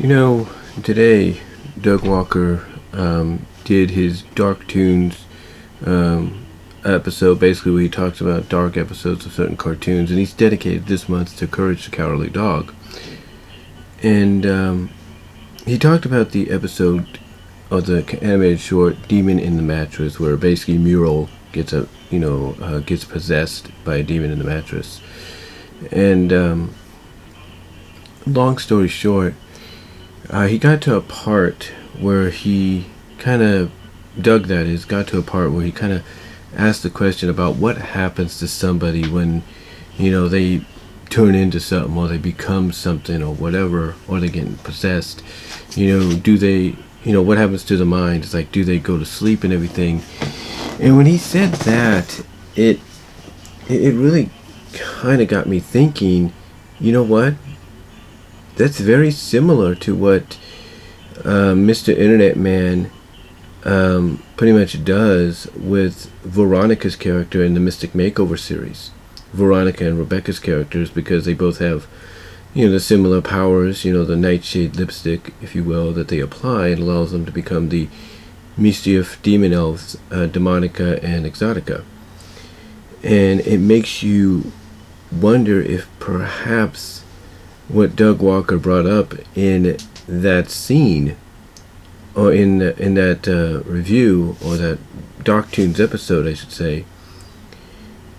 You know, today Doug Walker did his Dark Toons episode, basically where he talks about dark episodes of certain cartoons, and he's dedicated this month to Courage the Cowardly Dog. And he talked about the episode of the animated short Demon in the Mattress, where basically Mural gets gets possessed by a demon in the mattress. And long story short, he got to a part where he kind of got to a part where he kind of asked the question about what happens to somebody when, they turn into something or they become something or whatever, or they get possessed. Do they, what happens to the mind? It's like, do they go to sleep and everything? And when he said that, it really kind of got me thinking, you know what? That's very similar to what MrInternetMan pretty much does with Veronica's character in the Mystic Makeover series. Veronica and Rebecca's characters, because they both have, the similar powers, the nightshade lipstick, if you will, that they apply, and allows them to become the mischief demon elves, Demonica and Exotica. And it makes you wonder if perhaps what Doug Walker brought up in that scene, or in that review, or that Dark Toons episode, I should say,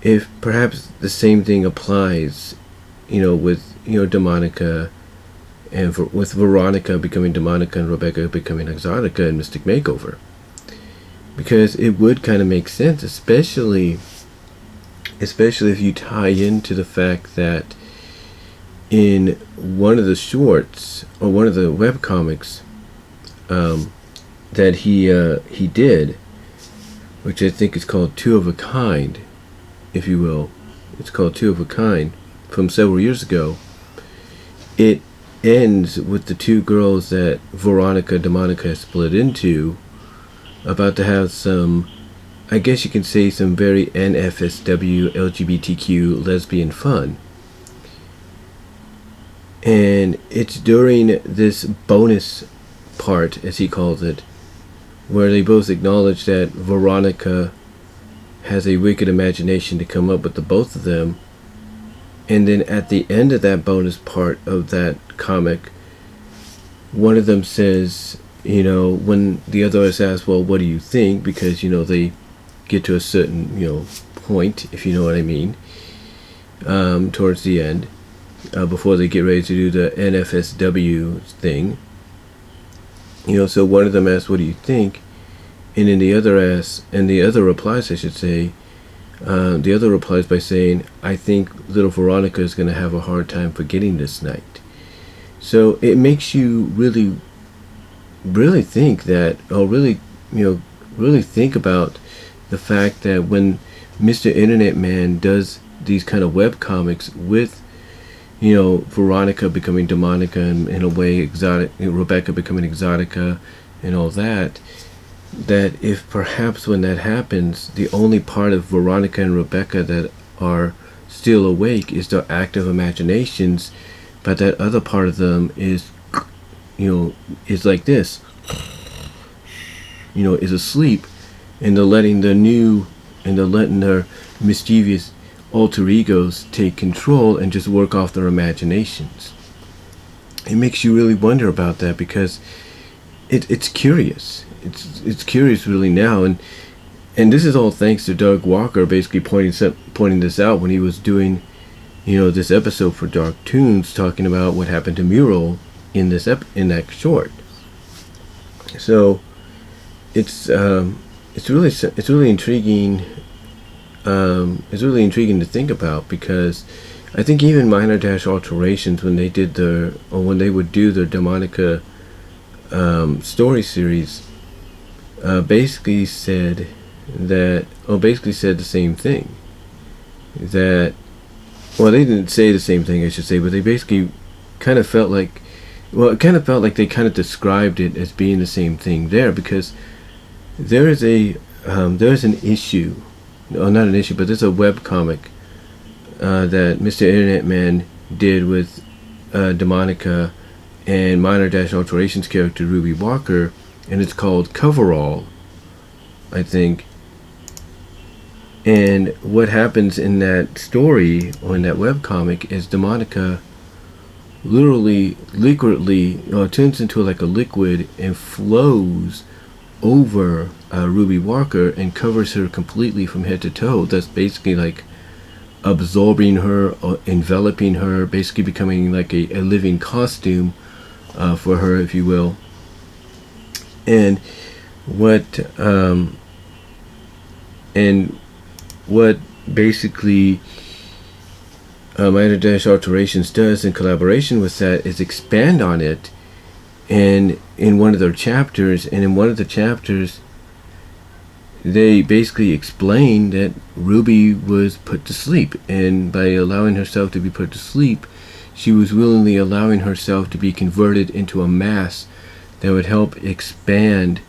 if perhaps the same thing applies, with Demonica, and with Veronica becoming Demonica and Rebecca becoming Exotica in Mystic Makeover, because it would kind of make sense, especially if you tie into the fact that in one of the shorts, or one of the webcomics that he did, which I think is called Two of a Kind, if you will. It's called Two of a Kind, from several years ago. It ends with the two girls that Veronica Demonica split into about to have some, I guess you can say, some very NFSW LGBTQ lesbian fun. And it's during this bonus part, as he calls it, where they both acknowledge that Veronica has a wicked imagination to come up with the both of them. And then at the end of that bonus part of that comic, one of them says, when the other is asked, well, what do you think? Because, they get to a certain, point, if you know what I mean, towards the end. Before they get ready to do the NFSW thing. So one of them asks, what do you think? And then the other replies, I should say, the other replies by saying, I think little Veronica is going to have a hard time forgetting this night. So it makes you really, really think that, or really, really think about the fact that when MrInternetMan does these kind of web comics with, Veronica becoming Demonica, and in a way Rebecca becoming Exotica and all that if perhaps when that happens, the only part of Veronica and Rebecca that are still awake is their active imaginations, but that other part of them is like this, is asleep, and they're letting their mischievous alter egos take control and just work off their imaginations. It makes you really wonder about that, because it's curious. It's curious really now, and this is all thanks to Doug Walker basically pointing this out when he was doing this episode for Dark Toons, talking about what happened to Mural in that short. So it's really intriguing. It's really intriguing to think about, because I think even Minor Dash Alterations, when they would do their Demonica story series, basically said the same thing. That, well, they didn't say the same thing, I should say, but they basically kind of felt like, they kind of described it as being the same thing there, because there's an issue. Oh, not an issue, but there's a web comic that MrInternetMan did with Demonica and Minor Dash Alterations character Ruby Walker, and it's called Coverall, I think. And what happens in that story, or in that webcomic, is Demonica literally, liquidly, turns into like a liquid and flows over Ruby Walker and covers her completely from head to toe. That's basically like absorbing her, or enveloping her, basically becoming like a living costume for her, if you will. And what basically Minor Dash Alterations does in collaboration with that is expand on it, and in one of their chapters, and in one of the chapters they basically explain that Ruby was put to sleep, and by allowing herself to be put to sleep, she was willingly allowing herself to be converted into a mass that would help expand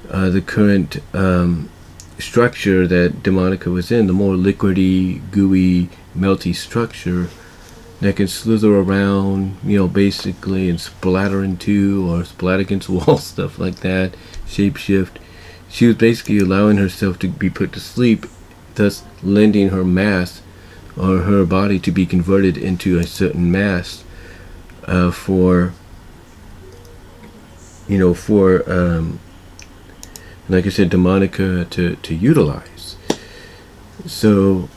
the current structure that Demonica was in, the more liquidy, gooey, melty structure that can slither around, basically, and splatter into, or splatter against walls, stuff like that, shapeshift. She was basically allowing herself to be put to sleep, thus lending her mass, or her body, to be converted into a certain mass for like I said, Demonica to utilize. So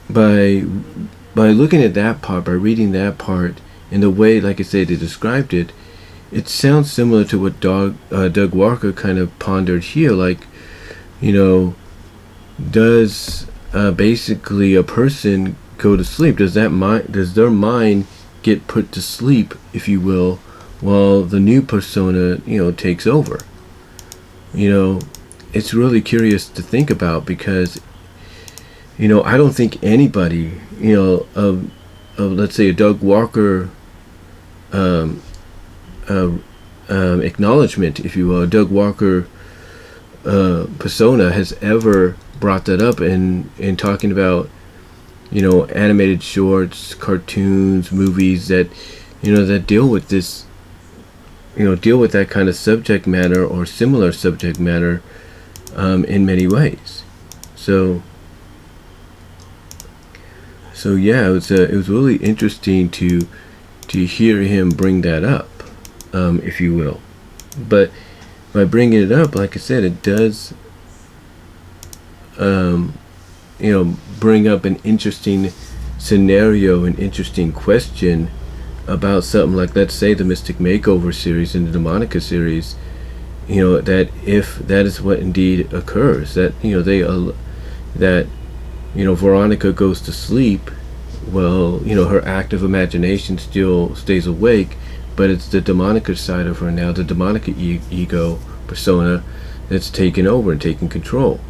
by looking at that part, by reading that part, and the way, like I said, they described it, it sounds similar to what Doug Walker kind of pondered here. Like, does basically a person go to sleep? Does their mind get put to sleep, if you will, while the new persona, takes over? It's really curious to think about, because I don't think anybody, of let's say a Doug Walker acknowledgement, if you will, a Doug Walker persona has ever brought that up in talking about animated shorts, cartoons, movies that that deal with this, deal with that kind of subject matter, or similar subject matter, in many ways. So yeah, it was really interesting to hear him bring that up, if you will. But by bringing it up, like I said, it does bring up an interesting scenario, an interesting question about something like, let's say, the Mystic Makeover series and the Demonica series. That if that is what indeed occurs, that Veronica goes to sleep, well, her active imagination still stays awake, but it's the Demonica side of her now, the Demonica ego persona, that's taken over and taken control.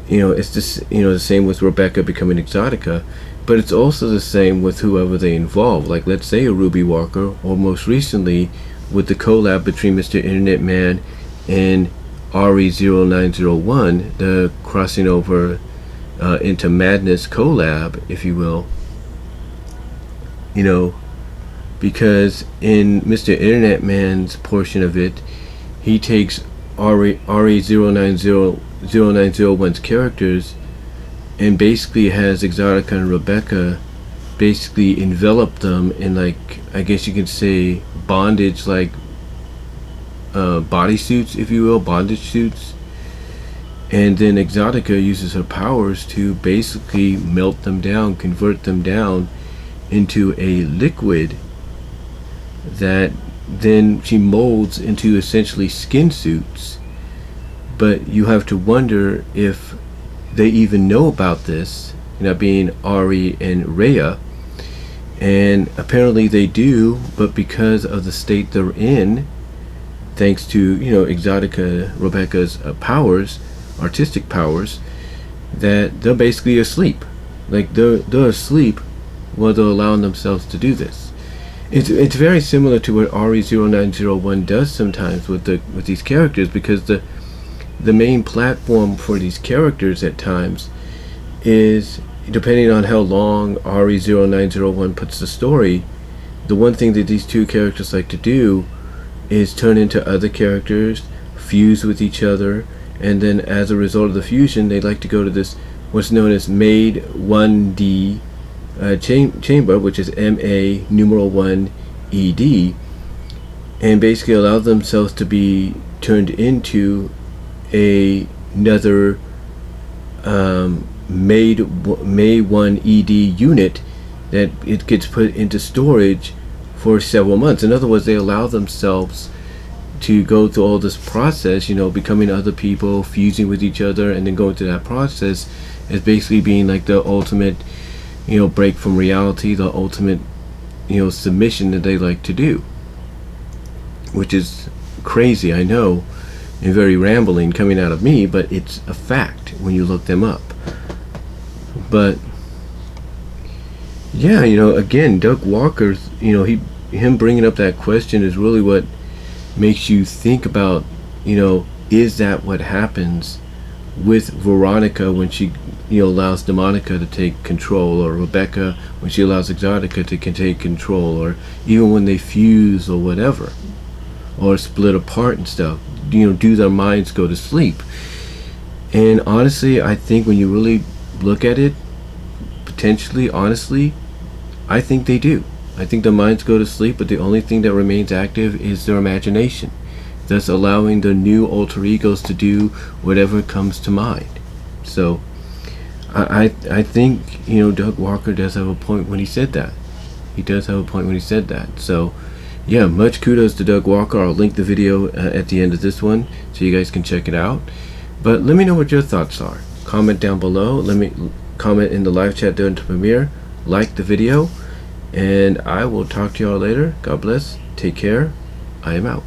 It's just, the same with Rebecca becoming Exotica, but it's also the same with whoever they involve. Like, let's say a Ruby Walker, or most recently with the collab between MrInternetMan and RE0901, the crossing over into madness collab, if you will. Because in MrInternetMan's portion of it, he takes RE0901's characters and basically has Exotica and Rebecca basically envelop them in, like, I guess you could say, bondage, like bodysuits, if you will, bondage suits. And then Exotica uses her powers to basically melt them down, convert them down into a liquid that then she molds into essentially skin suits. But you have to wonder if they even know about this, being Ari and Rhea. And apparently they do, but because of the state they're in, thanks to Exotica, Rebecca's powers, artistic powers, that they're basically asleep. Like, they're asleep while they're allowing themselves to do this. It's very similar to what RE0901 does sometimes with these characters, because the main platform for these characters at times is, depending on how long RE0901 puts the story, the one thing that these two characters like to do is turn into other characters, fuse with each other, and then as a result of the fusion, they like to go to this what's known as made 1D chamber, which is MA numeral 1 ED, and basically allow themselves to be turned into another May 1 ED unit that it gets put into storage for several months. In other words, they allow themselves to go through all this process, you know, becoming other people, fusing with each other, and then going through that process as basically being like the ultimate, you know, break from reality, the ultimate, you know, submission that they like to do, which is crazy, I know, and very rambling coming out of me, but it's a fact when you look them up. But yeah, you know, again, Doug Walker's, you know, him bringing up that question is really what makes you think about, you know, is that what happens with Veronica when she, you know, allows Demonica to take control, or Rebecca when she allows Exotica to take control, or even when they fuse or whatever, or split apart and stuff, you know, do their minds go to sleep? And honestly, I think when you really look at it, potentially, honestly, I think they do. I think their minds go to sleep, but the only thing that remains active is their imagination, thus allowing their new alter egos to do whatever comes to mind. So I think, you know, Doug Walker does have a point when he said that. He does have a point when he said that. So yeah, much kudos to Doug Walker. I'll link the video at the end of this one so you guys can check it out. But let me know what your thoughts are. Comment down below. Let me comment in the live chat during the premiere. Like the video. And I will talk to y'all later. God bless. Take care. I am out.